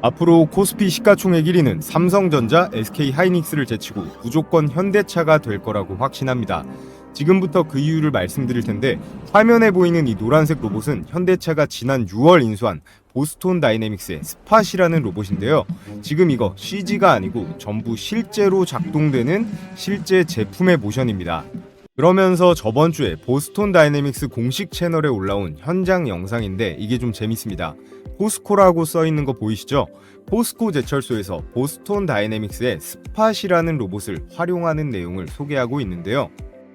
앞으로 코스피 시가총액 1위는 삼성전자, SK하이닉스를 제치고 무조건 현대차가 될 거라고 확신합니다. 지금부터 그 이유를 말씀드릴 텐데, 화면에 보이는 이 노란색 로봇은 현대차가 지난 6월 인수한 보스톤 다이내믹스의 스팟이라는 로봇인데요. 지금 이거 CG가 아니고 전부 실제로 작동되는 실제 제품의 모션입니다. 그러면서 저번 주에 보스톤 다이내믹스 공식 채널에 올라온 현장 영상인데 이게 좀 재밌습니다. 포스코라고 써 있는 거 보이시죠? 포스코 제철소에서 보스톤 다이내믹스의 스팟이라는 로봇을 활용하는 내용을 소개하고 있는데요.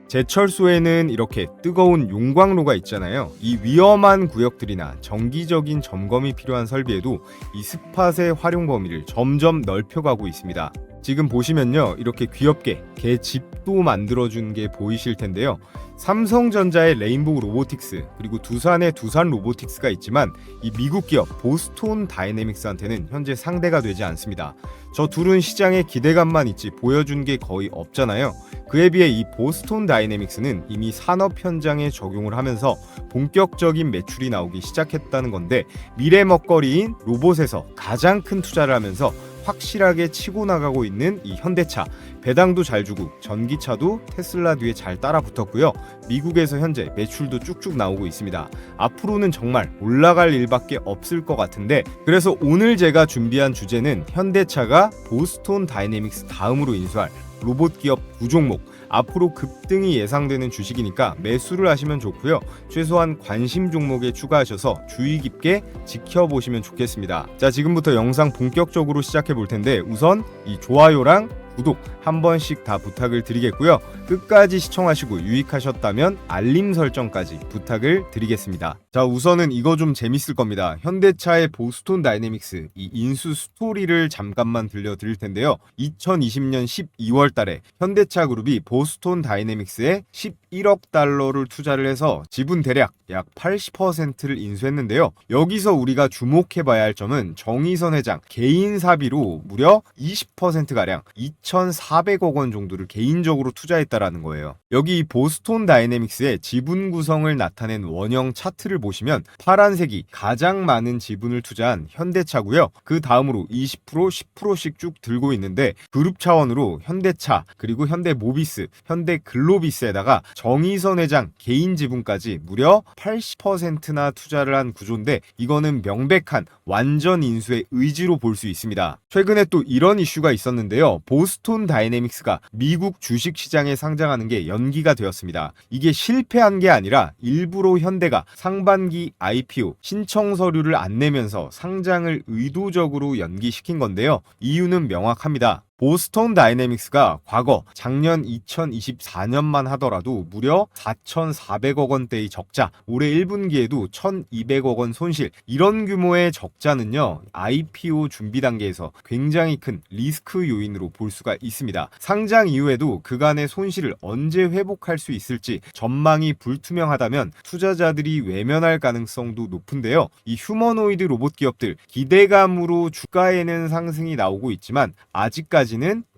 제철소에는 이렇게 뜨거운 용광로가 있잖아요. 이 위험한 구역들이나 정기적인 점검이 필요한 설비에도 이 스팟의 활용 범위를 점점 넓혀가고 있습니다. 지금 보시면요, 이렇게 귀엽게 개 집도 만들어준 게 보이실 텐데요. 삼성전자의 레인보우 로보틱스, 그리고 두산의 두산 로보틱스가 있지만 이 미국 기업 보스톤 다이내믹스한테는 현재 상대가 되지 않습니다. 저 둘은 시장에 기대감만 있지 보여준 게 거의 없잖아요. 그에 비해 이 보스톤 다이내믹스는 이미 산업 현장에 적용을 하면서 본격적인 매출이 나오기 시작했다는 건데, 미래 먹거리인 로봇에서 가장 큰 투자를 하면서 확실하게 치고 나가고 있는 이 현대차, 배당도 잘 주고 전기차도 테슬라 뒤에 잘 따라 붙었고요. 미국에서 현재 매출도 쭉쭉 나오고 있습니다. 앞으로는 정말 올라갈 일밖에 없을 것 같은데, 그래서 오늘 제가 준비한 주제는 현대차가 보스톤 다이내믹스 다음으로 인수할 로봇 기업 9종목, 앞으로 급등이 예상되는 주식이니까 매수를 하시면 좋고요. 최소한 관심 종목에 추가하셔서 주의 깊게 지켜보시면 좋겠습니다. 자, 지금부터 영상 본격적으로 시작해 볼 텐데, 우선 이 좋아요랑 구독 한 번씩 다 부탁을 드리겠고요. 끝까지 시청하시고 유익하셨다면 알림 설정까지 부탁을 드리겠습니다. 자, 우선은 이거 좀 재밌을 겁니다. 현대차의 보스톤 다이내믹스 이 인수 스토리를 잠깐만 들려드릴 텐데요. 2020년 12월 달에 현대차 그룹이 보스톤 다이내믹스에 11억 달러를 투자를 해서 지분 대략 약 80%를 인수했는데요. 여기서 우리가 주목해봐야 할 점은 정의선 회장 개인 사비로 무려 20%가량 2,400억 원 정도를 개인적으로 투자했다라는 거예요. 여기 보스톤 다이내믹스의 지분 구성을 나타낸 원형 차트를 보시면 파란색이 가장 많은 지분을 투자한 현대차고요. 그 다음으로 20%, 10%씩 쭉 들고 있는데, 그룹 차원으로 현대차, 그리고 현대모비스, 현대글로비스에다가 정의선 회장 개인 지분까지 무려 80%나 투자를 한 구조인데, 이거는 명백한 완전 인수의 의지로 볼 수 있습니다. 최근에 또 이런 이슈가 있었는데요. 보스톤 다이내믹스가 미국 주식시장에 상장하는 게 연기가 되었습니다. 이게 실패한 게 아니라 일부러 현대가 상반기 IPO 신청 서류를 안 내면서 상장을 의도적으로 연기시킨 건데요. 이유는 명확합니다. 보스톤 다이내믹스가 과거 작년 2024년만 하더라도 무려 4,400억 원대의 적자, 올해 1분기에도 1,200억 원 손실, 이런 규모의 적자는요, IPO 준비 단계에서 굉장히 큰 리스크 요인으로 볼 수가 있습니다. 상장 이후에도 그간의 손실을 언제 회복할 수 있을지 전망이 불투명하다면 투자자들이 외면할 가능성도 높은데요. 이 휴머노이드 로봇 기업들 기대감으로 주가에는 상승이 나오고 있지만 아직까지는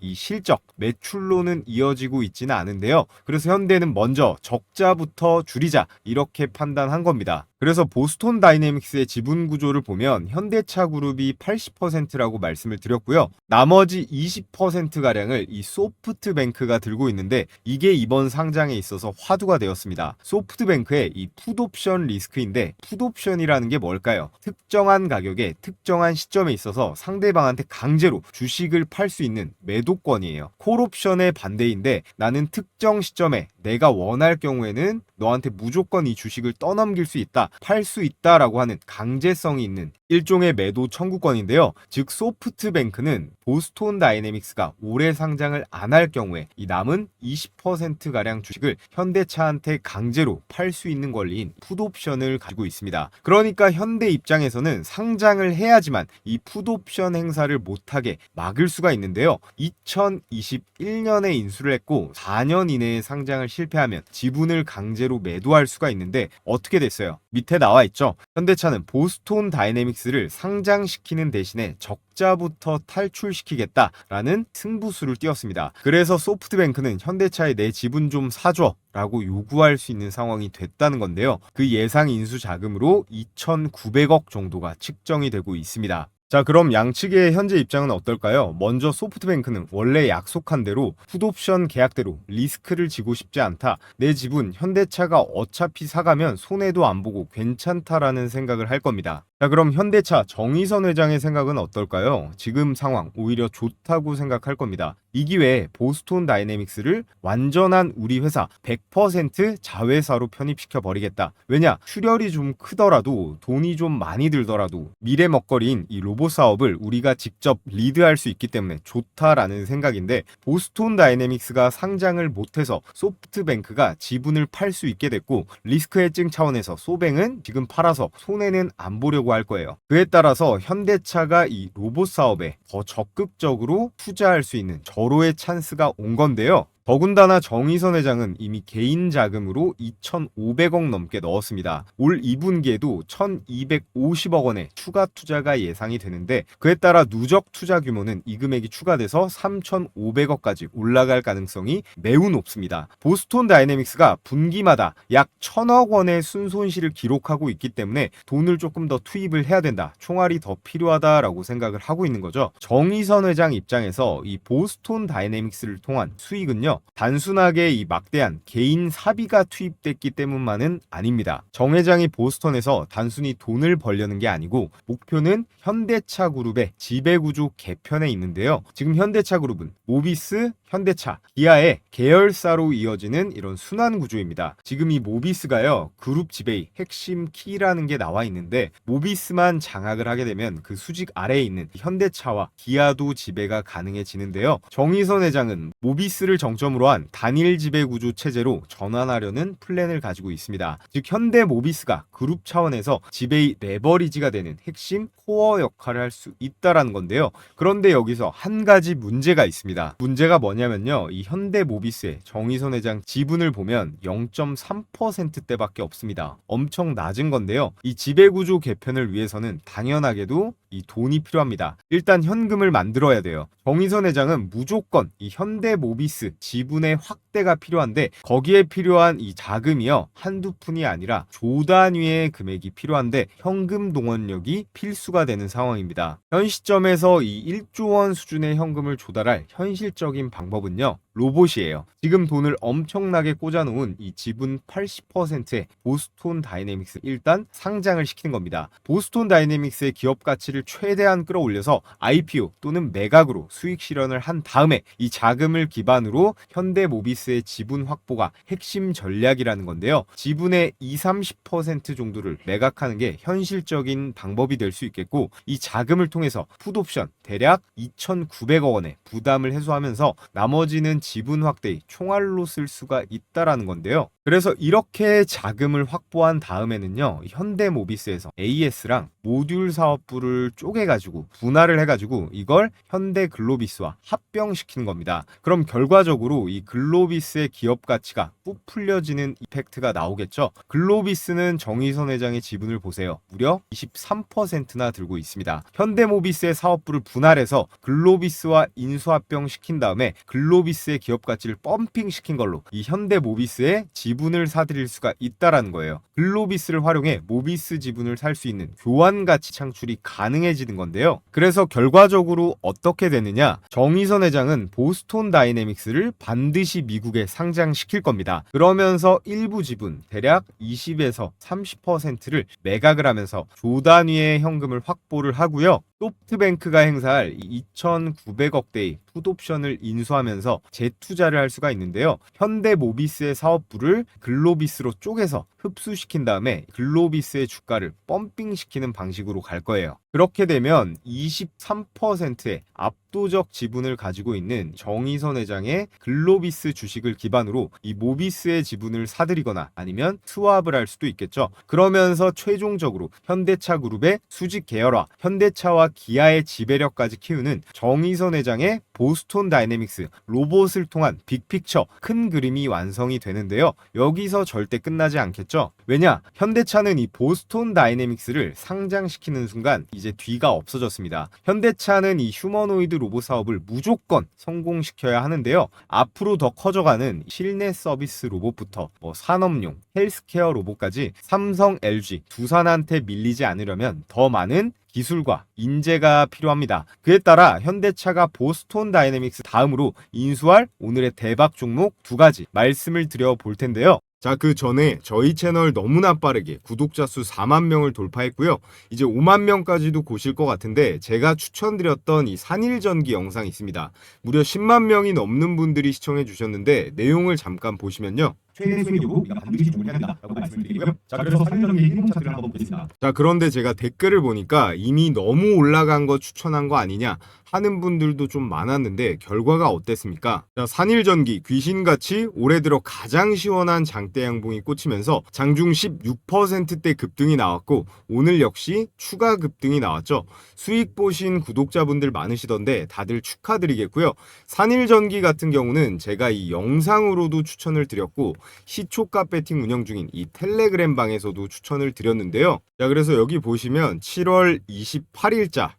이 실적, 매출로는 이어지고 있지는 않은데요. 그래서 현대는 먼저 적자부터 줄이자, 이렇게 판단한 겁니다. 그래서 보스톤 다이내믹스의 지분 구조를 보면 현대차 그룹이 80%라고 말씀을 드렸고요. 나머지 20%가량을 이 소프트뱅크가 들고 있는데, 이게 이번 상장에 있어서 화두가 되었습니다. 소프트뱅크의 이 풋옵션 리스크인데, 풋옵션이라는 게 뭘까요? 특정한 가격에 특정한 시점에 있어서 상대방한테 강제로 주식을 팔 수 있는 매도권이에요. 콜옵션의 반대인데, 나는 특정 시점에 내가 원할 경우에는 너한테 무조건 이 주식을 떠넘길 수 있다, 팔 수 있다라고 하는 강제성이 있는 일종의 매도 청구권인데요. 즉 소프트뱅크는 보스톤 다이내믹스가 올해 상장을 안 할 경우에 이 남은 20%가량 주식을 현대차한테 강제로 팔 수 있는 권리인 풋옵션을 가지고 있습니다. 그러니까 현대 입장에서는 상장을 해야지만 이 풋옵션 행사를 못하게 막을 수가 있는데요. 2021년에 인수를 했고 4년 이내에 상장을 실패하면 지분을 강제로 매도할 수가 있는데, 어떻게 됐어요? 밑에 나와 있죠. 현대차는 보스톤 다이내믹스를 상장시키는 대신에 적자부터 탈출시키겠다라는 승부수를 띄웠습니다. 그래서 소프트뱅크는 현대차에 내 지분 좀 사줘 라고 요구할 수 있는 상황이 됐다는 건데요. 그 예상 인수 자금으로 2,900억 정도가 측정이 되고 있습니다. 자, 그럼 양측의 현재 입장은 어떨까요? 먼저 소프트뱅크는 원래 약속한 대로 풋옵션 계약대로 리스크를 지고 싶지 않다. 내 지분 현대차가 어차피 사가면 손해도 안 보고 괜찮다라는 생각을 할 겁니다. 자, 그럼 현대차 정의선 회장의 생각은 어떨까요? 지금 상황 오히려 좋다고 생각할 겁니다. 이 기회에 보스톤 다이내믹스를 완전한 우리 회사 100% 자회사로 편입시켜 버리겠다. 왜냐? 출혈이 좀 크더라도 돈이 좀 많이 들더라도 미래 먹거리인 이 로봇 사업을 우리가 직접 리드할 수 있기 때문에 좋다라는 생각인데, 보스톤 다이내믹스가 상장을 못해서 소프트뱅크가 지분을 팔 수 있게 됐고, 리스크 해증 차원에서 소뱅은 지금 팔아서 손해는 안 보려고 할 거예요. 그에 따라서 현대차가 이 로봇 사업에 더 적극적으로 투자할 수 있는 절호의 찬스가 온 건데요. 더군다나 정의선 회장은 이미 개인 자금으로 2,500억 넘게 넣었습니다. 올 2분기에도 1,250억 원의 추가 투자가 예상이 되는데, 그에 따라 누적 투자 규모는 이 금액이 추가돼서 3,500억까지 올라갈 가능성이 매우 높습니다. 보스톤 다이내믹스가 분기마다 약 1,000억 원의 순손실을 기록하고 있기 때문에 돈을 조금 더 투입을 해야 된다, 총알이 더 필요하다라고 생각을 하고 있는 거죠. 정의선 회장 입장에서 이 보스톤 다이내믹스를 통한 수익은요, 단순하게 이 막대한 개인 사비가 투입됐기 때문만은 아닙니다. 정 회장이 보스턴에서 단순히 돈을 벌려는 게 아니고 목표는 현대차 그룹의 지배구조 개편에 있는데요. 지금 현대차 그룹은 모비스, 현대차, 기아의 계열사로 이어지는 이런 순환 구조입니다. 지금 이 모비스가요, 그룹 지배의 핵심 키라는 게 나와 있는데, 모비스만 장악을 하게 되면 그 수직 아래에 있는 현대차와 기아도 지배가 가능해지는데요. 정의선 회장은 모비스를 정점으로 한 단일 지배 구조 체제로 전환하려는 플랜을 가지고 있습니다. 즉 현대 모비스가 그룹 차원에서 지배의 레버리지가 되는 핵심 코어 역할을 할 수 있다라는 건데요. 그런데 여기서 한 가지 문제가 있습니다. 문제가 뭐냐면요, 이 현대 모비스의 정의선 회장 지분을 보면 0.3%대밖에 없습니다. 엄청 낮은 건데요. 이 지배 구조 개편을 위해서는 당연하게도 이 돈이 필요합니다. 일단 현금을 만들어야 돼요. 정의선 회장은 무조건 이 현대 모비스 지분의 확대가 필요한데, 거기에 필요한 이 자금이요, 한두 푼이 아니라 조 단위의 금액이 필요한데 현금 동원력이 필수가 되는 상황입니다. 현 시점에서 이 1조 원 수준의 현금을 조달할 현실적인 방법은요, 로봇이에요. 지금 돈을 엄청나게 꽂아놓은 이 지분 80%의 보스톤 다이내믹스 일단 상장을 시키는 겁니다. 보스톤 다이내믹스의 기업 가치를 최대한 끌어올려서 IPO 또는 매각으로 수익 실현을 한 다음에 이 자금을 기반으로 현대 모비스의 지분 확보가 핵심 전략이라는 건데요. 지분의 20-30% 정도를 매각하는 게 현실적인 방법이 될 수 있겠고, 이 자금을 통해서 풋옵션 대략 2,900억 원의 부담을 해소하면서 나머지는 지분 확대의 총알로 쓸 수가 있다라는 건데요. 그래서 이렇게 자금을 확보한 다음에는요, 현대모비스에서 AS랑 모듈 사업부를 쪼개가지고 분할을 해가지고 이걸 현대글로비스와 합병시키는 겁니다. 그럼 결과적으로 이 글로비스의 기업 가치가 부풀려지는 이펙트가 나오겠죠. 글로비스는 정의선 회장의 지분을 보세요. 무려 23%나 들고 있습니다. 현대모비스의 사업부를 분할해서 글로비스와 인수합병시킨 다음에 글로비스의 기업 가치를 펌핑시킨 걸로 이 현대모비스의 지분을 사들일 수가 있다라는 거예요. 글로비스를 활용해 모비스 지분을 살 수 있는 교환 가치 창출이 가능해지는 건데요. 그래서 결과적으로 어떻게 되느냐? 정의선 회장은 보스톤 다이내믹스를 반드시 미국에 상장시킬 겁니다. 그러면서 일부 지분 대략 20에서 30%를 매각을 하면서 조 단위의 현금을 확보를 하고요. 소프트뱅크가 행사할 2,900억대의 풋옵션을 인수하면서 재투자를 할 수가 있는데요. 현대모비스의 사업부를 글로비스로 쪼개서 흡수시킨 다음에 글로비스의 주가를 펌핑시키는 방식으로 갈 거예요. 그렇게 되면 23%의 압도적 지분을 가지고 있는 정의선 회장의 글로비스 주식을 기반으로 이 모비스의 지분을 사들이거나 아니면 스왑을 할 수도 있겠죠. 그러면서 최종적으로 현대차 그룹의 수직 계열화, 현대차와 기아의 지배력까지 키우는 정의선 회장의 보스톤 다이내믹스 로봇을 통한 빅픽처 큰 그림이 완성이 되는데요. 여기서 절대 끝나지 않겠죠. 보셨죠? 왜냐? 현대차는 이 보스톤 다이내믹스를 상장시키는 순간 이제 뒤가 없어졌습니다. 현대차는 이 휴머노이드 로봇 사업을 무조건 성공시켜야 하는데요. 앞으로 더 커져가는 실내 서비스 로봇부터 산업용, 헬스케어 로봇까지 삼성, LG, 두산한테 밀리지 않으려면 더 많은 기술과 인재가 필요합니다. 그에 따라 현대차가 보스톤 다이내믹스 다음으로 인수할 오늘의 대박 종목 두 가지 말씀을 드려 볼 텐데요. 자, 그 전에 저희 채널 너무나 빠르게 구독자 수 4만 명을 돌파했고요. 이제 5만 명까지도 고실 것 같은데 제가 추천드렸던 이 산일전기 영상이 있습니다. 무려 10만 명이 넘는 분들이 시청해 주셨는데 내용을 잠깐 보시면요. 최대 수익 요구 우리가 반드시 주문해야 된다라고 말씀을 드리고요. 자, 그래서 산일전기의 행동 차트를 한번 보겠습니다. 자, 그런데 제가 댓글을 보니까 이미 너무 올라간 거 추천한 거 아니냐 하는 분들도 좀 많았는데 결과가 어땠습니까? 자, 산일전기 귀신같이 올해 들어 가장 시원한 장대 양봉이 꽂히면서 장중 16%대 급등이 나왔고 오늘 역시 추가 급등이 나왔죠. 수익 보신 구독자분들 많으시던데 다들 축하드리겠고요. 산일전기 같은 경우는 제가 이 영상으로도 추천을 드렸고 시초가 배팅 운영 중인 이 텔레그램 방에서도 추천을 드렸는데요. 자, 그래서 여기 보시면 7월 28일자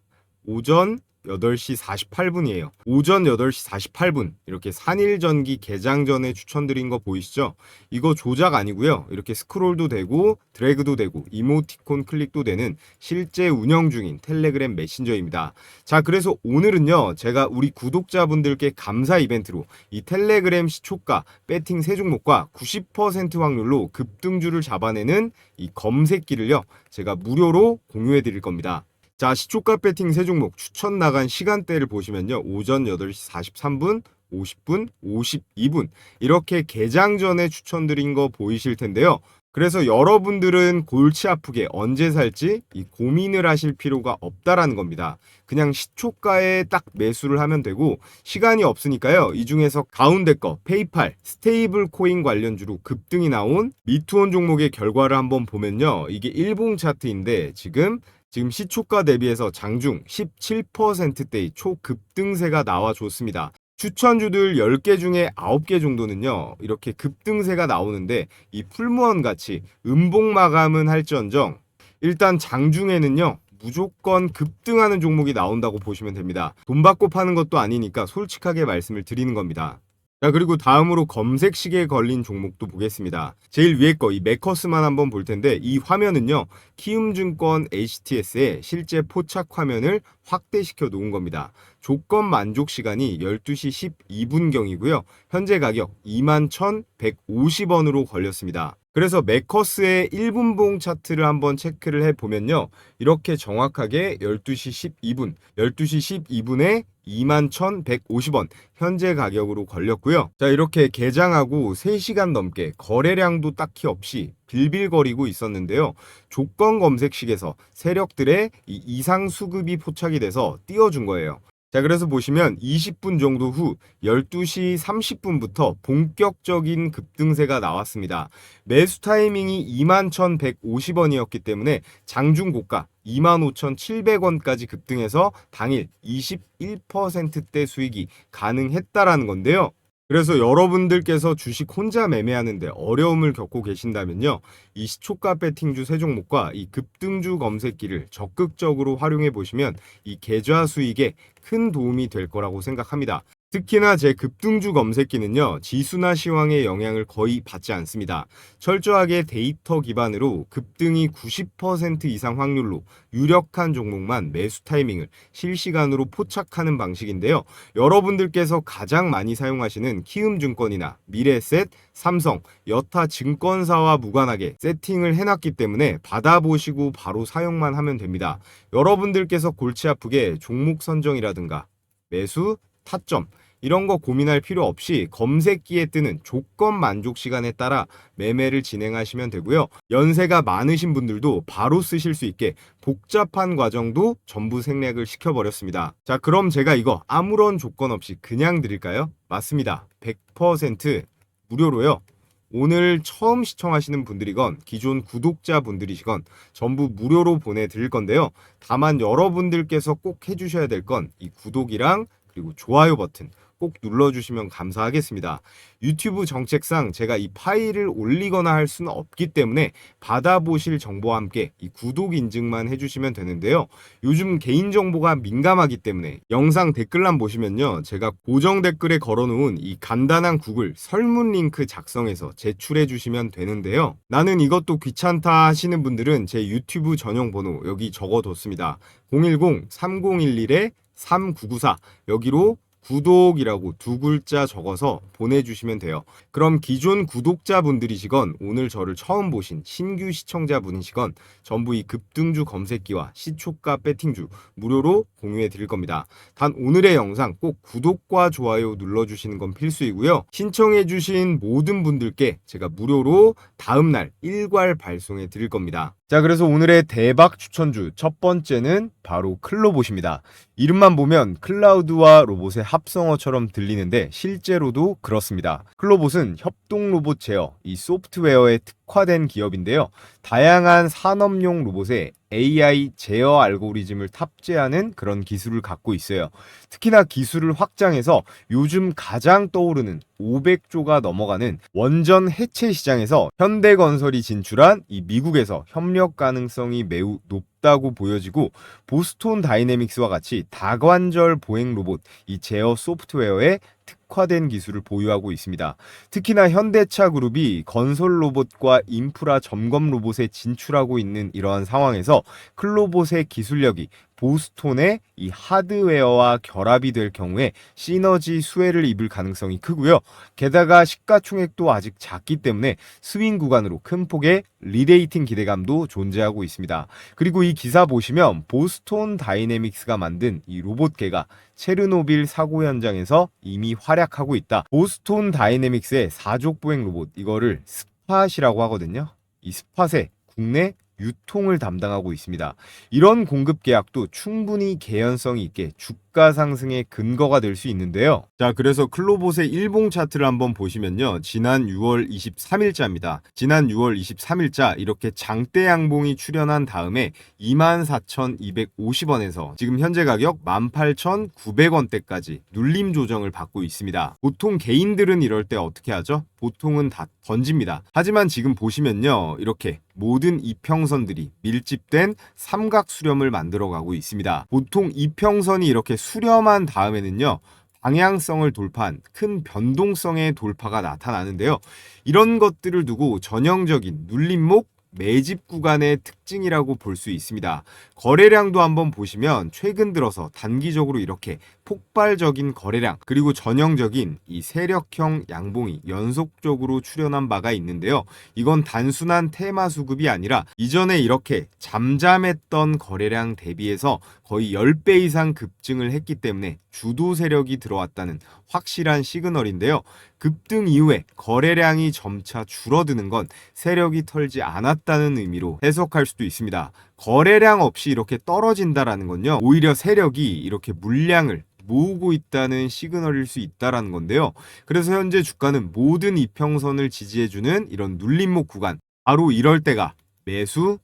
오전 8시 48분이에요. 오전 8시 48분 이렇게 산일전기 개장 전에 추천드린 거 보이시죠? 이거 조작 아니고요. 이렇게 스크롤도 되고 드래그도 되고 이모티콘 클릭도 되는 실제 운영 중인 텔레그램 메신저입니다. 자, 그래서 오늘은요. 제가 우리 구독자분들께 감사 이벤트로 이 텔레그램 시초가 배팅 세 종목과 90% 확률로 급등주를 잡아내는 이 검색기를요. 제가 무료로 공유해 드릴 겁니다. 자, 시초가 배팅 세 종목 추천 나간 시간대를 보시면요. 오전 8시 43분, 50분, 52분 이렇게 개장 전에 추천드린 거 보이실 텐데요. 그래서 여러분들은 골치 아프게 언제 살지 이 고민을 하실 필요가 없다라는 겁니다. 그냥 시초가에 딱 매수를 하면 되고 시간이 없으니까요. 이 중에서 가운데 거 페이팔, 스테이블 코인 관련주로 급등이 나온 미투온 종목의 결과를 한번 보면요. 이게 일봉 차트인데 지금 시초가 대비해서 장중 17%대의 초급등세가 나와줬습니다. 추천주들 10개 중에 9개 정도는요. 이렇게 급등세가 나오는데 이 풀무원 같이 음봉 마감은 할지언정 일단 장중에는요. 무조건 급등하는 종목이 나온다고 보시면 됩니다. 돈 받고 파는 것도 아니니까 솔직하게 말씀을 드리는 겁니다. 자, 그리고 다음으로 검색식에 걸린 종목도 보겠습니다. 제일 위에 거 이 메커스만 한번 볼 텐데 이 화면은요. 키움증권 HTS의 실제 포착 화면을 확대시켜 놓은 겁니다. 조건 만족 시간이 12시 12분경이고요. 현재 가격 21,150원으로 걸렸습니다. 그래서 메커스의 1분봉 차트를 한번 체크를 해보면요. 이렇게 정확하게 12시 12분, 12시 12분에 21,150원 현재 가격으로 걸렸고요. 자, 이렇게 개장하고 3시간 넘게 거래량도 딱히 없이 빌빌거리고 있었는데요. 조건 검색식에서 세력들의 이 이상 수급이 포착이 돼서 띄워준 거예요. 자, 그래서 보시면 20분 정도 후 12시 30분부터 본격적인 급등세가 나왔습니다. 매수 타이밍이 21,150원이었기 때문에 장중 고가 25,700원까지 급등해서 당일 21%대 수익이 가능했다라는 건데요. 그래서 여러분들께서 주식 혼자 매매하는데 어려움을 겪고 계신다면요. 이 시초가 배팅주 세 종목과 이 급등주 검색기를 적극적으로 활용해 보시면 이 계좌 수익에 큰 도움이 될 거라고 생각합니다. 특히나 제 급등주 검색기는요. 지수나 시황의 영향을 거의 받지 않습니다. 철저하게 데이터 기반으로 급등이 90% 이상 확률로 유력한 종목만 매수 타이밍을 실시간으로 포착하는 방식인데요. 여러분들께서 가장 많이 사용하시는 키움증권이나 미래에셋, 삼성, 여타 증권사와 무관하게 세팅을 해놨기 때문에 받아보시고 바로 사용만 하면 됩니다. 여러분들께서 골치 아프게 종목 선정이라든가 매수, 타점 이런 거 고민할 필요 없이 검색기에 뜨는 조건 만족 시간에 따라 매매를 진행하시면 되고요. 연세가 많으신 분들도 바로 쓰실 수 있게 복잡한 과정도 전부 생략을 시켜버렸습니다. 자, 그럼 제가 이거 아무런 조건 없이 그냥 드릴까요? 맞습니다. 100% 무료로요. 오늘 처음 시청하시는 분들이건 기존 구독자분들이시건 전부 무료로 보내드릴 건데요. 다만 여러분들께서 꼭 해주셔야 될 건 이 구독이랑 그리고 좋아요 버튼 꼭 눌러주시면 감사하겠습니다. 유튜브 정책상 제가 이 파일을 올리거나 할 수는 없기 때문에 받아보실 정보와 함께 이 구독 인증만 해주시면 되는데요. 요즘 개인정보가 민감하기 때문에 영상 댓글란 보시면요, 제가 고정 댓글에 걸어놓은 이 간단한 구글 설문 링크 작성해서 제출해 주시면 되는데요. 나는 이것도 귀찮다 하시는 분들은 제 유튜브 전용 번호 여기 적어뒀습니다. 010-3011-3994 여기로 구독이라고 두 글자 적어서 보내주시면 돼요. 그럼 기존 구독자분들이시건 오늘 저를 처음 보신 신규 시청자분이시건 전부 이 급등주 검색기와 시초가 배팅주 무료로 공유해 드릴 겁니다. 단 오늘의 영상 꼭 구독과 좋아요 눌러주시는 건 필수이고요. 신청해 주신 모든 분들께 제가 무료로 다음날 일괄 발송해 드릴 겁니다. 자, 그래서 오늘의 대박 추천주 첫 번째는 바로 클로봇입니다. 이름만 보면 클라우드와 로봇의 합성어처럼 들리는데 실제로도 그렇습니다. 클로봇은 협동 로봇 제어, 이 소프트웨어에 특화된 기업인데요. 다양한 산업용 로봇에 AI 제어 알고리즘을 탑재하는 그런 기술을 갖고 있어요. 특히나 기술을 확장해서 요즘 가장 떠오르는 500조가 넘어가는 원전 해체 시장에서 현대건설이 진출한 이 미국에서 협력 가능성이 매우 높다고 보여지고, 보스톤 다이내믹스와 같이 다관절 보행 로봇 이 제어 소프트웨어에 특화된 기술을 보유하고 있습니다. 특히나 현대차 그룹이 건설 로봇과 인프라 점검 로봇에 진출하고 있는 이러한 상황에서 클로봇의 기술력이 보스톤의 이 하드웨어와 결합이 될 경우에 시너지 수혜를 입을 가능성이 크고요. 게다가 시가총액도 아직 작기 때문에 스윙 구간으로 큰 폭의 리레이팅 기대감도 존재하고 있습니다. 그리고 이 기사 보시면 보스톤 다이내믹스가 만든 이 로봇계가 체르노빌 사고 현장에서 이미 활약하고 있다. 보스톤 다이내믹스의 사족 보행 로봇, 이거를 스팟이라고 하거든요. 이 스팟의 국내 유통을 담당하고 있습니다. 이런 공급 계약도 충분히 개연성이 있게 주가 상승의 근거가 될 수 있는데요. 자, 그래서 클로봇의 일봉 차트를 한번 보시면요, 지난 6월 23일자입니다. 지난 6월 23일자 이렇게 장대 양봉이 출현한 다음에 24,250원에서 지금 현재 가격 18,900원대까지 눌림 조정을 받고 있습니다. 보통 개인들은 이럴 때 어떻게 하죠? 보통은 다 던집니다. 하지만 지금 보시면요, 이렇게 모든 이평선들이 밀집된 삼각 수렴을 만들어가고 있습니다. 보통 이평선이 이렇게 수렴한 다음에는요, 방향성을 돌파한 큰 변동성의 돌파가 나타나는데요. 이런 것들을 두고 전형적인 눌림목 매집 구간의 특징이라고 볼 수 있습니다. 거래량도 한번 보시면 최근 들어서 단기적으로 이렇게 폭발적인 거래량, 그리고 전형적인 이 세력형 양봉이 연속적으로 출현한 바가 있는데요. 이건 단순한 테마 수급이 아니라 이전에 이렇게 잠잠했던 거래량 대비해서 거의 10배 이상 급증을 했기 때문에 주도 세력이 들어왔다는 확실한 시그널인데요. 급등 이후에 거래량이 점차 줄어드는 건 세력이 털지 않았다는 의미로 해석할 수도 있습니다. 거래량 없이 이렇게 떨어진다라는 건요, 오히려 세력이 이렇게 물량을 모으고 있다는 시그널일 수 있다라는 건데요. 그래서 현재 주가는 모든 이평선을 지지해주는 이런 눌림목 구간, 바로 이럴 때가 매수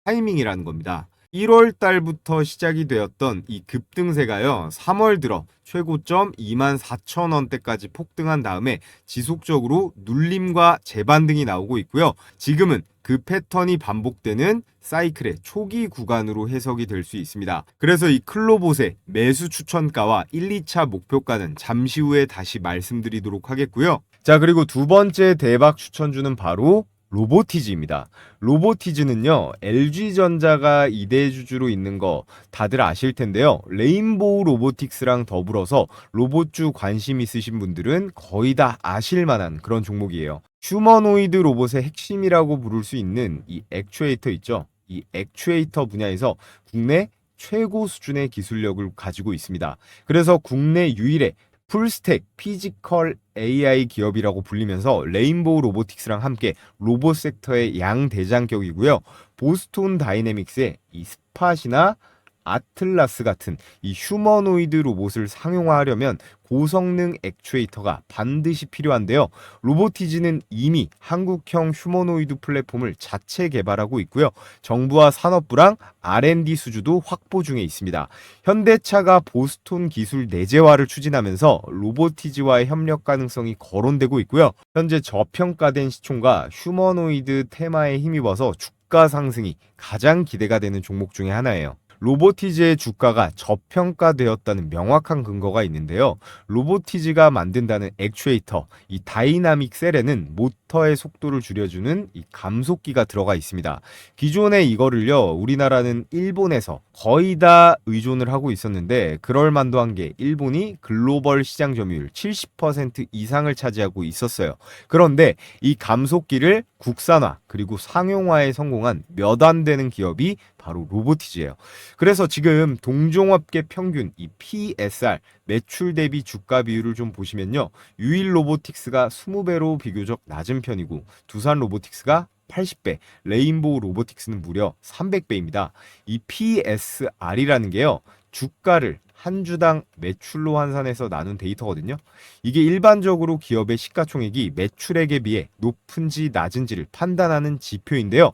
타이밍이라는 겁니다. 1월 달부터 시작이 되었던 이 급등세가요, 3월 들어 최고점 24,000원대까지 폭등한 다음에 지속적으로 눌림과 재반등이 나오고 있고요. 지금은 그 패턴이 반복되는 사이클의 초기 구간으로 해석이 될 수 있습니다. 그래서 이 클로봇의 매수 추천가와 1, 2차 목표가는 잠시 후에 다시 말씀드리도록 하겠고요. 자, 그리고 두 번째 대박 추천주는 바로 로보티즈입니다. 로보티즈는요, LG전자가 2대 주주로 있는 거 다들 아실 텐데요. 레인보우 로보틱스랑 더불어서 로봇주 관심 있으신 분들은 거의 다 아실 만한 그런 종목이에요. 휴머노이드 로봇의 핵심이라고 부를 수 있는 이 액추에이터 있죠. 이 액추에이터 분야에서 국내 최고 수준의 기술력을 가지고 있습니다. 그래서 국내 유일의 풀스택 피지컬 AI 기업이라고 불리면서 레인보우 로보틱스랑 함께 로봇 섹터의 양대장격이고요. 보스톤 다이내믹스의 이 스팟이나 아틀라스 같은 이 휴머노이드 로봇을 상용화하려면 고성능 액추에이터가 반드시 필요한데요. 로보티즈는 이미 한국형 휴머노이드 플랫폼을 자체 개발하고 있고요. 정부와 산업부랑 R&D 수주도 확보 중에 있습니다. 현대차가 보스톤 기술 내재화를 추진하면서 로보티즈와의 협력 가능성이 거론되고 있고요. 현재 저평가된 시총과 휴머노이드 테마에 힘입어서 주가 상승이 가장 기대가 되는 종목 중에 하나예요. 로보티즈의 주가가 저평가되었다는 명확한 근거가 있는데요. 로보티즈가 만든다는 액추에이터, 이 다이나믹 셀에는 모터의 속도를 줄여주는 이 감속기가 들어가 있습니다. 기존에 이거를요, 우리나라는 일본에서 거의 다 의존을 하고 있었는데, 그럴 만도 한 게 일본이 글로벌 시장 점유율 70% 이상을 차지하고 있었어요. 그런데 이 감속기를 국산화 그리고 상용화에 성공한 몇 안 되는 기업이 바로 로보티즈예요. 그래서 지금 동종업계 평균 이 PSR 매출 대비 주가 비율을 좀 보시면요. 유일 로보틱스가 20배로 비교적 낮은 편이고 두산 로보틱스가 80배, 레인보우 로보틱스는 무려 300배입니다. 이 PSR이라는 게요. 주가를 한 주당 매출로 환산해서 나눈 데이터거든요. 이게 일반적으로 기업의 시가총액이 매출액에 비해 높은지 낮은지를 판단하는 지표인데요.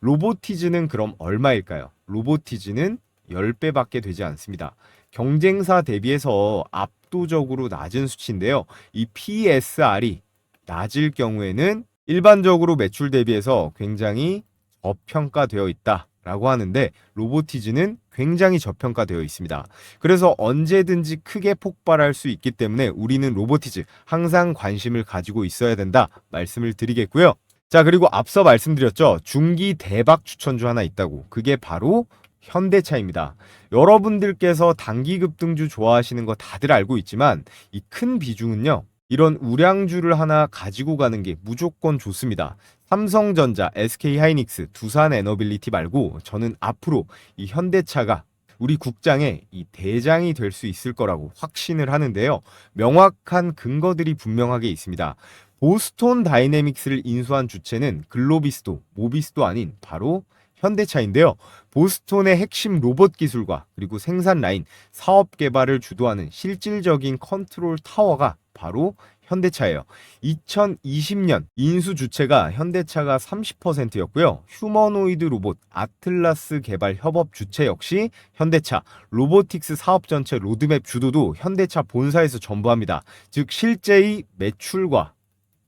로보티즈는 그럼 얼마일까요? 로보티즈는 10배밖에 되지 않습니다. 경쟁사 대비해서 압도적으로 낮은 수치인데요. 이 PSR이 낮을 경우에는 일반적으로 매출 대비해서 굉장히 저평가되어 있다라고 하는데 로보티즈는 굉장히 저평가되어 있습니다. 그래서 언제든지 크게 폭발할 수 있기 때문에 우리는 로보티즈 항상 관심을 가지고 있어야 된다 말씀을 드리겠고요. 자, 그리고 앞서 말씀드렸죠. 중기 대박 추천주 하나 있다고. 그게 바로 현대차입니다. 여러분들께서 단기 급등주 좋아하시는 거 다들 알고 있지만 이 큰 비중은요. 이런 우량주를 하나 가지고 가는 게 무조건 좋습니다. 삼성전자, SK하이닉스, 두산에너빌리티 말고 저는 앞으로 이 현대차가 우리 국장의 이 대장이 될 수 있을 거라고 확신을 하는데요. 명확한 근거들이 분명하게 있습니다. 보스톤 다이내믹스를 인수한 주체는 글로비스도, 모비스도 아닌 바로 현대차인데요. 보스톤의 핵심 로봇 기술과 그리고 생산 라인, 사업 개발을 주도하는 실질적인 컨트롤 타워가 바로 현대차예요. 2020년 인수 주체가 현대차가 30%였고요. 휴머노이드 로봇 아틀라스 개발 협업 주체 역시 현대차, 로보틱스 사업 전체 로드맵 주도도 현대차 본사에서 전부합니다. 즉 실제의 매출과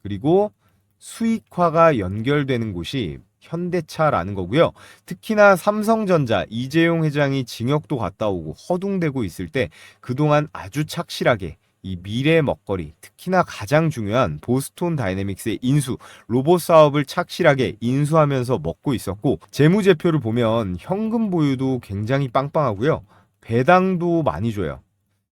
그리고 수익화가 연결되는 곳이 현대차라는 거고요. 특히나 삼성전자 이재용 회장이 징역도 갔다 오고 허둥대고 있을 때 그동안 아주 착실하게 이 미래 먹거리, 특히나 가장 중요한 보스톤 다이내믹스의 인수, 로봇 사업을 착실하게 인수하면서 먹고 있었고 재무제표를 보면 현금 보유도 굉장히 빵빵하고요. 배당도 많이 줘요.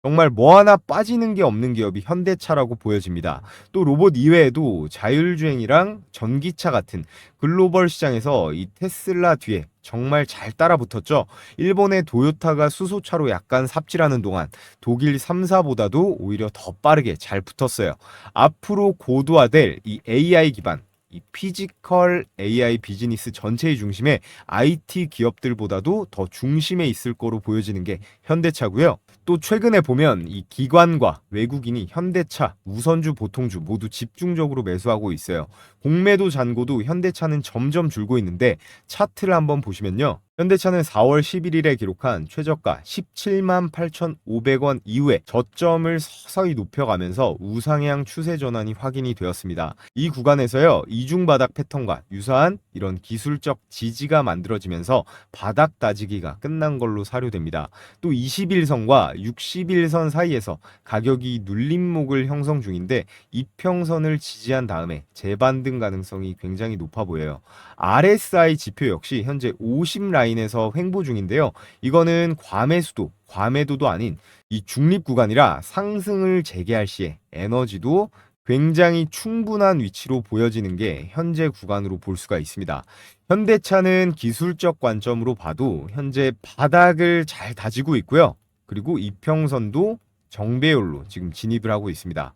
정말 뭐 하나 빠지는 게 없는 기업이 현대차라고 보여집니다. 또 로봇 이외에도 자율주행이랑 전기차 같은 글로벌 시장에서 이 테슬라 뒤에 정말 잘 따라붙었죠. 일본의 도요타가 수소차로 약간 삽질하는 동안 독일 3사보다도 오히려 더 빠르게 잘 붙었어요. 앞으로 고도화될 이 AI 기반 이 피지컬 AI 비즈니스 전체의 중심에 IT 기업들보다도 더 중심에 있을 거로 보여지는 게 현대차고요. 또 최근에 보면 이 기관과 외국인이 현대차, 우선주, 보통주 모두 집중적으로 매수하고 있어요. 공매도 잔고도 현대차는 점점 줄고 있는데 차트를 한번 보시면요. 현대차는 4월 11일에 기록한 최저가 17만 8,500원 이후에 저점을 서서히 높여가면서 우상향 추세 전환이 확인이 되었습니다. 이 구간에서요, 이중 바닥 패턴과 유사한 이런 기술적 지지가 만들어지면서 바닥 다지기가 끝난 걸로 사료됩니다. 또 21선과 61선 사이에서 가격이 눌림목을 형성 중인데 이평선을 지지한 다음에 재반등 가능성이 굉장히 높아 보여요. RSI 지표 역시 현재 50 라인에서 횡보 중인데요. 이거는 과매도도 아닌 이 중립 구간이라 상승을 재개할 시에 에너지도 굉장히 충분한 위치로 보여지는 게 현재 구간으로 볼 수가 있습니다. 현대차는 기술적 관점으로 봐도 현재 바닥을 잘 다지고 있고요. 그리고 이평선도 정배열로 지금 진입을 하고 있습니다.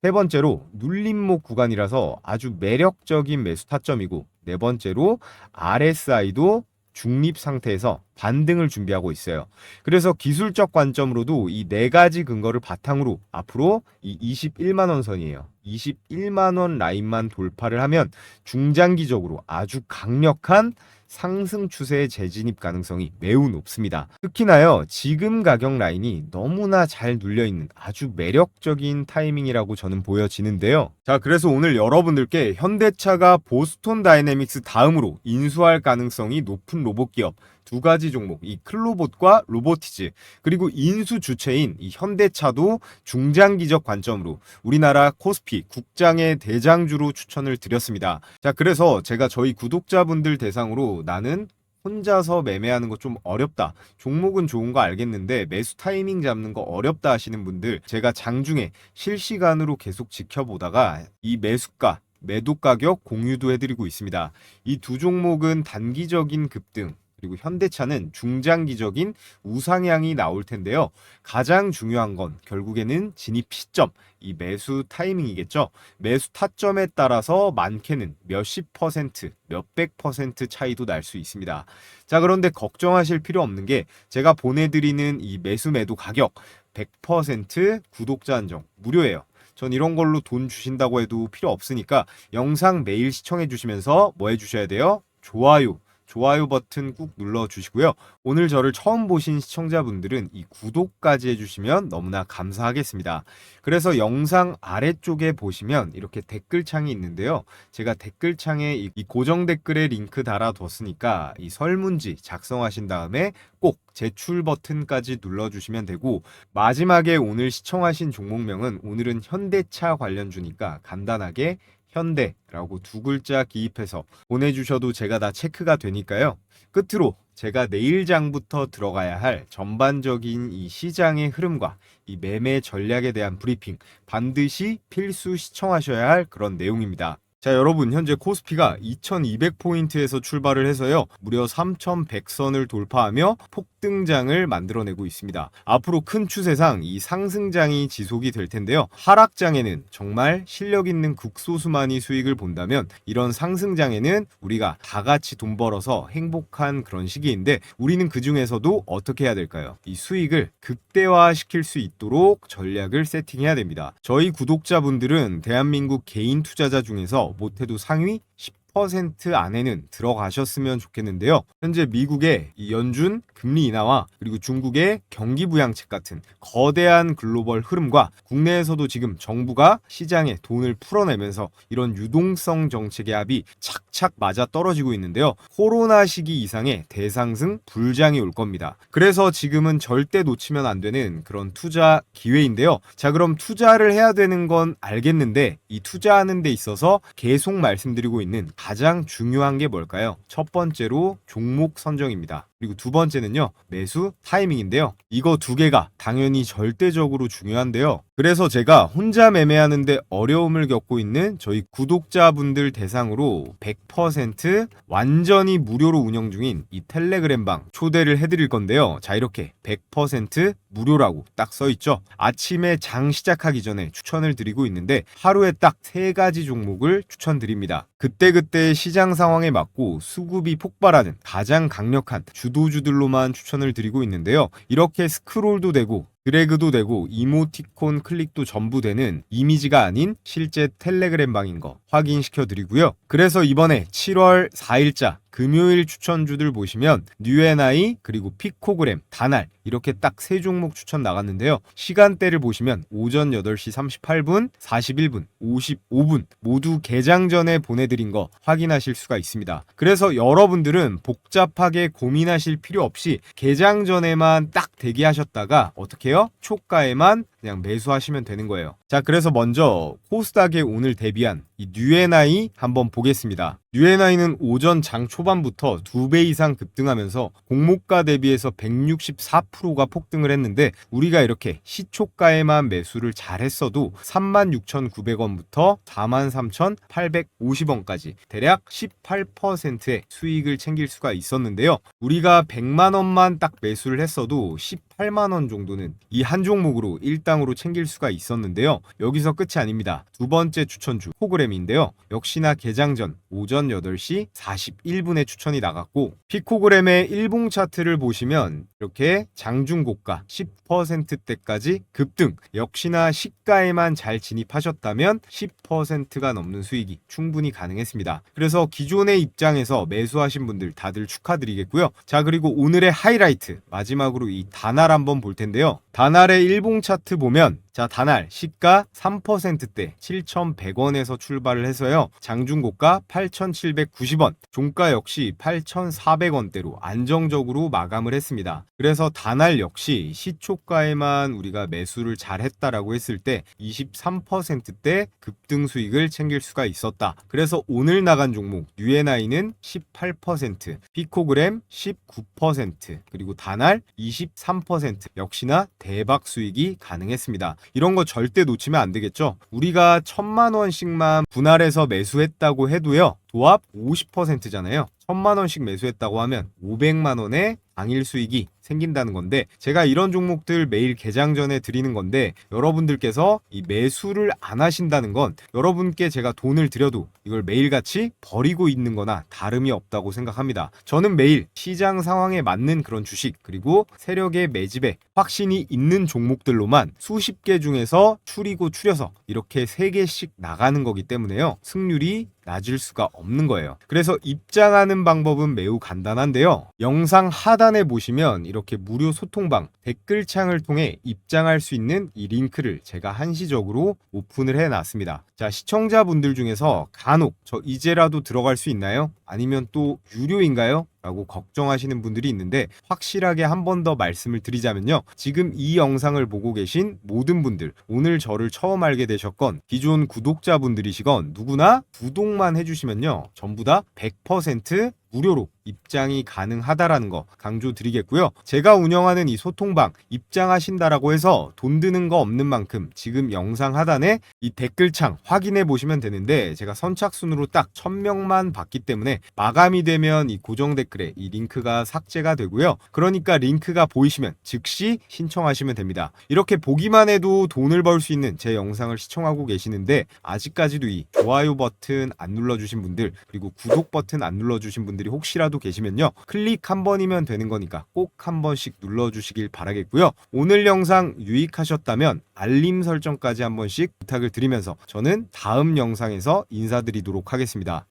세 번째로 눌림목 구간이라서 아주 매력적인 매수 타점이고 네 번째로 RSI도 중립 상태에서 반등을 준비하고 있어요. 그래서 기술적 관점으로도 이 네 가지 근거를 바탕으로 앞으로 이 21만 원 선이에요. 21만 원 라인만 돌파를 하면 중장기적으로 아주 강력한 상승 추세의 재진입 가능성이 매우 높습니다. 특히나요, 지금 가격 라인이 너무나 잘 눌려있는 아주 매력적인 타이밍이라고 저는 보여지는데요. 자, 그래서 오늘 여러분들께 현대차가 보스톤 다이내믹스 다음으로 인수할 가능성이 높은 로봇 기업 두 가지 종목, 이 클로봇과 로보티즈, 그리고 인수 주체인 이 현대차도 중장기적 관점으로 우리나라 코스피 국장의 대장주로 추천을 드렸습니다. 자, 그래서 제가 저희 구독자분들 대상으로 나는 혼자서 매매하는 거 좀 어렵다, 종목은 좋은 거 알겠는데 매수 타이밍 잡는 거 어렵다 하시는 분들, 제가 장중에 실시간으로 계속 지켜보다가 이 매수가 매도 가격 공유도 해드리고 있습니다. 이 두 종목은 단기적인 급등, 그리고 현대차는 중장기적인 우상향이 나올 텐데요. 가장 중요한 건 결국에는 진입 시점, 이 매수 타이밍이겠죠. 매수 타점에 따라서 많게는 몇십 퍼센트, 몇백 퍼센트 차이도 날 수 있습니다. 자, 그런데 걱정하실 필요 없는 게 제가 보내드리는 이 매수 매도 가격 100% 구독자 한정 무료예요. 전 이런 걸로 돈 주신다고 해도 필요 없으니까 영상 매일 시청해 주시면서 뭐 해주셔야 돼요? 좋아요 버튼 꾹 눌러주시고요. 오늘 저를 처음 보신 시청자분들은 이 구독까지 해주시면 너무나 감사하겠습니다. 그래서 영상 아래쪽에 보시면 이렇게 댓글창이 있는데요. 제가 댓글창에 이 고정 댓글에 링크 달아뒀으니까 이 설문지 작성하신 다음에 꼭 제출 버튼까지 눌러주시면 되고, 마지막에 오늘 시청하신 종목명은 오늘은 현대차 관련주니까 간단하게 현대라고 두 글자 기입해서 보내주셔도 제가 다 체크가 되니까요. 끝으로 제가 내일장부터 들어가야 할 전반적인 이 시장의 흐름과 이 매매 전략에 대한 브리핑 반드시 필수 시청하셔야 할 그런 내용입니다. 자, 여러분, 현재 코스피가 2200포인트에서 출발을 해서요, 무려 3100선을 돌파하며 폭등장을 만들어내고 있습니다. 앞으로 큰 추세상 이 상승장이 지속이 될 텐데요. 하락장에는 정말 실력 있는 극소수만이 수익을 본다면, 이런 상승장에는 우리가 다 같이 돈 벌어서 행복한 그런 시기인데, 우리는 그 중에서도 어떻게 해야 될까요? 이 수익을 극대화시킬 수 있도록 전략을 세팅해야 됩니다. 저희 구독자분들은 대한민국 개인 투자자 중에서 못해도 상위 10% 안에는 들어가셨으면 좋겠는데요. 현재 미국의 이 연준 금리 인하와 그리고 중국의 경기 부양책 같은 거대한 글로벌 흐름과 국내에서도 지금 정부가 시장에 돈을 풀어내면서 이런 유동성 정책의 합이 착착 맞아 떨어지고 있는데요. 코로나 시기 이상의 대상승 불장이 올 겁니다. 그래서 지금은 절대 놓치면 안 되는 그런 투자 기회인데요. 자, 그럼 투자를 해야 되는 건 알겠는데 이 투자하는 데 있어서 계속 말씀드리고 있는 가장 중요한 게 뭘까요? 첫 번째로 종목 선정입니다. 그리고 두 번째는요, 매수 타이밍인데요. 이거 두 개가 당연히 절대적으로 중요한데요. 그래서 제가 혼자 매매하는데 어려움을 겪고 있는 저희 구독자분들 대상으로 100% 완전히 무료로 운영 중인 이 텔레그램방 초대를 해드릴 건데요. 자, 이렇게 100% 무료라고 딱 써있죠. 아침에 장 시작하기 전에 추천을 드리고 있는데 하루에 딱 3가지 종목을 추천드립니다. 그때그때 시장 상황에 맞고 수급이 폭발하는 가장 강력한 주도주들로만 추천을 드리고 있는데요. 이렇게 스크롤도 되고 드래그도 되고 이모티콘 클릭도 전부 되는 이미지가 아닌 실제 텔레그램 방인 거 확인시켜 드리고요. 그래서 이번에 7월 4일자 금요일 추천주들 보시면 뉴에나이 그리고 피코그램, 다날 이렇게 딱 3종목 추천 나갔는데요. 시간대를 보시면 오전 8시 38분, 41분, 55분 모두 개장 전에 보내드린 거 확인하실 수가 있습니다. 그래서 여러분들은 복잡하게 고민하실 필요 없이 개장 전에만 딱 대기하셨다가 어떻게 해요? 초가에만 그냥 매수하시면 되는 거예요. 자, 그래서 먼저 코스닥에 오늘 데뷔한 이 뉴에나이 한번 보겠습니다. 뉴에나이는 오전 장 초반부터 2배 이상 급등하면서 공모가 대비해서 164%가 폭등을 했는데, 우리가 이렇게 시초가에만 매수를 잘 했어도 36,900원부터 43,850원까지 대략 18%의 수익을 챙길 수가 있었는데요. 우리가 100만원만 딱 매수를 했어도 18만원 정도는 이 한 종목으로 일당으로 챙길 수가 있었는데요. 여기서 끝이 아닙니다. 두 번째 추천주 코그램인데요. 역시나 개장 전 오전 오전 8시 41분에 추천이 나갔고, 피코그램의 일봉 차트를 보시면 이렇게 장중고가 10%대까지 급등, 역시나 시가에만 잘 진입하셨다면 10%가 넘는 수익이 충분히 가능했습니다. 그래서 기존의 입장에서 매수하신 분들 다들 축하드리겠고요. 자, 그리고 오늘의 하이라이트, 마지막으로 이 다날 한번 볼 텐데요. 다날의 일봉 차트 보면, 자, 다날 시가 3%대 7,100원에서 출발을 해서요, 장중고가 8,790원, 종가 역시 8,400원대로 안정적으로 마감을 했습니다. 그래서 다날 역시 시초가에만 우리가 매수를 잘 했다라고 했을 때 23%대 급등 수익을 챙길 수가 있었다. 그래서 오늘 나간 종목 UNI는 18%, 피코그램 19%, 그리고 다날 23%, 역시나 대박 수익이 가능했습니다. 이런 거 절대 놓치면 안 되겠죠. 우리가 1,000만 원씩만 분할해서 매수했다고 해도요, 도합 50%잖아요. 1,000만 원씩 매수했다고 하면 500만 원의 당일 수익이 생긴다는 건데, 제가 이런 종목들 매일 개장 전에 드리는 건데, 여러분들께서 이 매수를 안 하신다는 건 여러분께 제가 돈을 드려도 이걸 매일같이 버리고 있는 거나 다름이 없다고 생각합니다. 저는 매일 시장 상황에 맞는 그런 주식, 그리고 세력의 매집에 확신이 있는 종목들로만 수십 개 중에서 추려서 이렇게 3개씩 나가는 거기 때문에요, 승률이 낮을 수가 없는 거예요. 그래서 입장하는 방법은 매우 간단한데요, 영상 하단에 보시면 이렇게 무료 소통방 댓글창을 통해 입장할 수 있는 이 링크를 제가 한시적으로 오픈을 해놨습니다. 자, 시청자분들 중에서 간혹 저 이제라도 들어갈 수 있나요? 아니면 또 유료인가요? 라고 걱정하시는 분들이 있는데, 확실하게 한 번 더 말씀을 드리자면요, 지금 이 영상을 보고 계신 모든 분들, 오늘 저를 처음 알게 되셨건 기존 구독자분들이시건 누구나 구독만 해주시면요, 전부 다 100% 무료로 입장이 가능하다라는 거 강조드리겠고요. 제가 운영하는 이 소통방 입장하신다라고 해서 돈 드는 거 없는 만큼 지금 영상 하단에 이 댓글창 확인해 보시면 되는데, 제가 선착순으로 딱 1,000명만 받기 때문에 마감이 되면 이 고정 댓글에 이 링크가 삭제가 되고요. 그러니까 링크가 보이시면 즉시 신청하시면 됩니다. 이렇게 보기만 해도 돈을 벌 수 있는 제 영상을 시청하고 계시는데, 아직까지도 이 좋아요 버튼 안 눌러주신 분들, 그리고 구독 버튼 안 눌러주신 분들이 혹시라도 계시면요, 클릭 한 번이면 되는 거니까 꼭 한 번씩 눌러주시길 바라겠고요. 오늘 영상 유익하셨다면 알림 설정까지 한 번씩 부탁을 드리면서 저는 다음 영상에서 인사드리도록 하겠습니다.